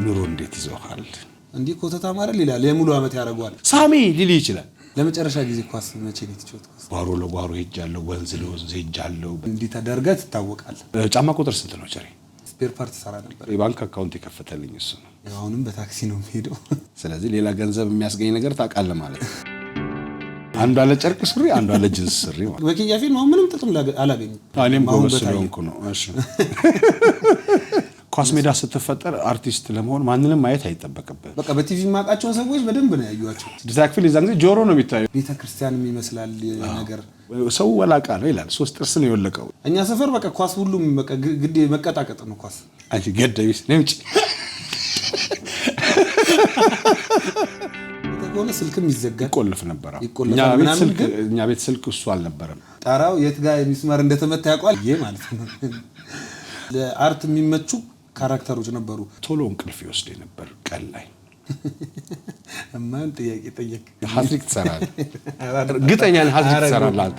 ኑሮ እንዴት ይዞሃል? እንዴ ኮተታ ማረል ይላል የሙሉ አመት ያረጋዋል ሳሚ ሊሊ ይችላል። ለመጨረሻ ጊዜ ኳስ መቼ ነው የተጫወትኩት? ጓሮ ለጓሮ ሄጃለሁ፣ ወንዝ ለወንዝ ሄጃለሁ። እንዲህ ተደርገህ ትታወቃለህ። ጫማ ቁጥር ስንት ነው ቸሬ? ስፔር ፓርት ሰራ ነበር። የባንክ አካውንት የከፈተልኝ እሱ ነው። አሁንም በታክሲ ነው የምሄደው። ስለዚህ ሌላ ገንዘብ የሚያስገኝ ነገር ታውቃለህ ማለት ነው። አንዱ አለ ጨርቅ ሱሪ፣ አንዱ አለ ጅንስ ሱሪ ማለት ነው። በኪያ ፊልም አሁን ምንም ጥቅም አላገኝም። እኔም ጎበዝ ስለሆንኩ ነው። እሺ ኳስ ሜዳ ስትፈጠር አርቲስት ለመሆን ማንንም ማየት አይጠበቅብህ። በቃ በቲቪ ማቃቸው ሰዎች በደንብ ነው ያዩዋቸው። ዲዛክፊል ይዛን ጊዜ ጆሮ ነው የሚታየው። ቤተክርስቲያንም ይመስላል ነገር። ሰው ወላቃ ነው ይላል። 3 ጥርስ ነው የወለቀው። እኛ ሰፈር በቃ ኳስ ሁሉም በቃ ግድ መቀጣቀጥ ነው ኳስ። አንቺ ገደቢስ ነምጭ ሆነ ስልክም ይዘጋል፣ ይቆልፍ ነበር። እኛ ቤት ስልክ እሱ አልነበረም። ጣራው የት ጋር የሚስማር እንደተመታ ያውቃል ይሄ ማለት ነው። ለአርት የሚመቹ ካራክተሮች ነበሩ። ቶሎ እንቅልፍ ይወስደኝ ነበር ቀን ላይ። ማን ጥያቄ ጠየቅ? ሃትሪክ ትሰራለህ? ግጠኛ ሃትሪክ ትሰራለህ?